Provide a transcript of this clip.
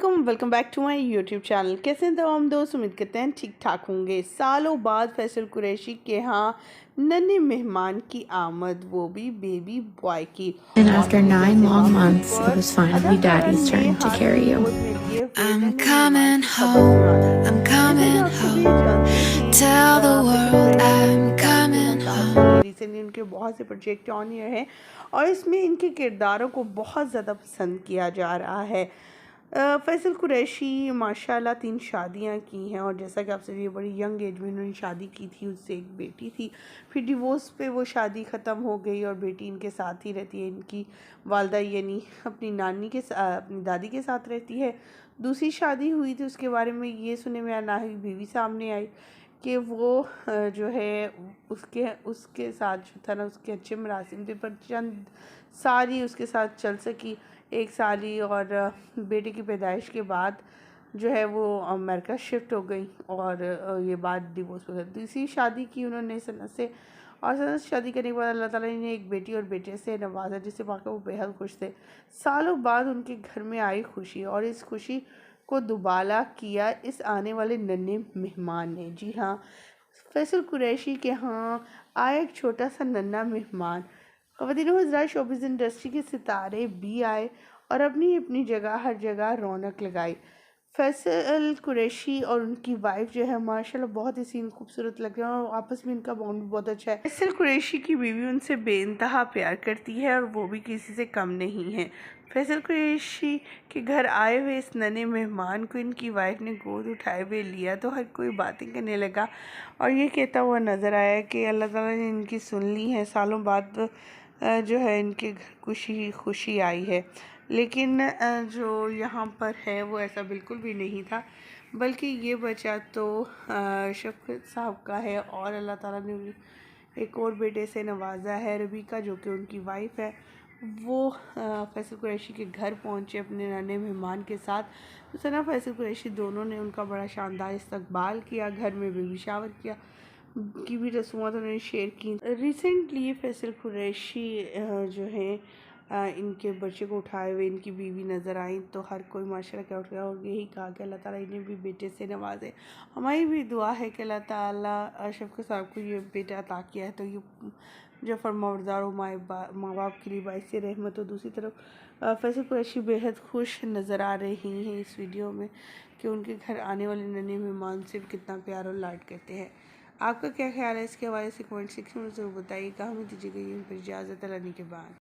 वालेकुम, welcome back to my YouTube channel. कैसे हैं तमाम दोस्त? उम्मीद करते हैं ठीक ठाक होंगे। सालों बाद फैसल कुरैशी के यहाँ नन्हे मेहमान की आमद, वो भी बेबी बॉय की। And after 9 long months, it was finally Daddy's turn to carry you. I'm coming home, I'm coming home. Tell the world I'm coming home. Recently उनके बहुत से प्रोजेक्ट ऑन ईयर हैं और इसमें इनके किरदारों को बहुत ज़्यादा पसंद किया जा रहा है। फैसल कुरैशी माशाल्लाह 3 शादियां की हैं और जैसा कि आपसे ये बड़ी यंग एज में उन्होंने शादी की थी, उससे एक बेटी थी। फिर डिवोर्स पे वो शादी ख़त्म हो गई और बेटी इनके साथ ही रहती है। इनकी वालदा यानी अपनी अपनी दादी के साथ रहती है। दूसरी शादी हुई थी, उसके बारे में ये सुनने में आया, ना ही बीवी सामने आई कि वो जो है उसके साथ जो था ना, उसके अच्छे मरासिम थे पर चंद सारी उसके साथ चल सकी। 1 साल ही और बेटे की पैदाइश के बाद जो है वो अमेरिका शिफ्ट हो गई और ये बात डिवोर्स हो गई। दूसरी शादी की उन्होंने सनत से, और सनत शादी करने के बाद अल्लाह ताला ने एक बेटी और बेटे से नवाजा, जिससे पाकर वो बेहद खुश थे। सालों बाद उनके घर में आई खुशी और इस खुशी को दुबाला किया इस आने वाले नन्हे मेहमान ने। जी हाँ, फैसल कुरैशी के यहाँ आया एक छोटा सा नन्हा मेहमान। ख़वातीन व हज़रात, शोबिज़ इंडस्ट्री के सितारे भी आए और अपनी अपनी जगह हर जगह रौनक लगाई। फैसल कुरैशी और उनकी वाइफ जो है माशाल्लाह बहुत ही सीन खूबसूरत लग रहे हैं और आपस में इनका बॉन्ड भी बहुत अच्छा है। फैसल कुरैशी की बीवी उनसे बेइंतहा प्यार करती है और वो भी किसी से कम नहीं है। फैसल कुरैशी के घर आए हुए इस नन्हे मेहमान को इनकी वाइफ ने गोद उठाए हुए लिया तो हर कोई बातें करने लगा और ये कहता हुआ नज़र आया कि अल्लाह ताला ने इनकी सुन ली है। सालों बाद जो है इनके घर खुशी आई है। लेकिन जो यहाँ पर है वो ऐसा बिल्कुल भी नहीं था, बल्कि ये बच्चा तो शफ़क़त साहब का है और अल्लाह ताला ने उन्हें एक और बेटे से नवाजा है, रबीका, जो कि उनकी वाइफ है। वो फैसल कुरैशी के घर पहुँचे अपने नन्हे मेहमान के साथ। तो सना फैसल कुरैशी दोनों ने उनका बड़ा शानदार इस्तकबाल किया, घर में बेबी शावर किया की भी रसूमात उन्होंने शेयर की। रिसेंटली फैसल कुरैशी जो है इनके बच्चे को उठाए हुए इनकी बीवी नज़र आई तो हर कोई माशाल्लाह क्या उठ गया और यही कहा कि अल्लाह ताला इन्हें भी बेटे से नवाजे। हमारी भी दुआ है कि अल्लाह ताला शफ़क़त साहब को ये बेटा अता किया है तो ये जो फरमाबरदार और माँ बाप के लिए बाइस रहमत हो। दूसरी तरफ फैसल कुरैशी बेहद खुश नज़र आ रही हैं इस वीडियो में कि उनके घर आने वाले नन्हे मेहमान से कितना प्यार और लाड करते हैं। आपका क्या ख्याल है इसके हवाले से कमेंट सेक्शन में ज़रूर बताइएगा। हमें दीजिएगा ये इजाज़त, अल्लाह के बाद।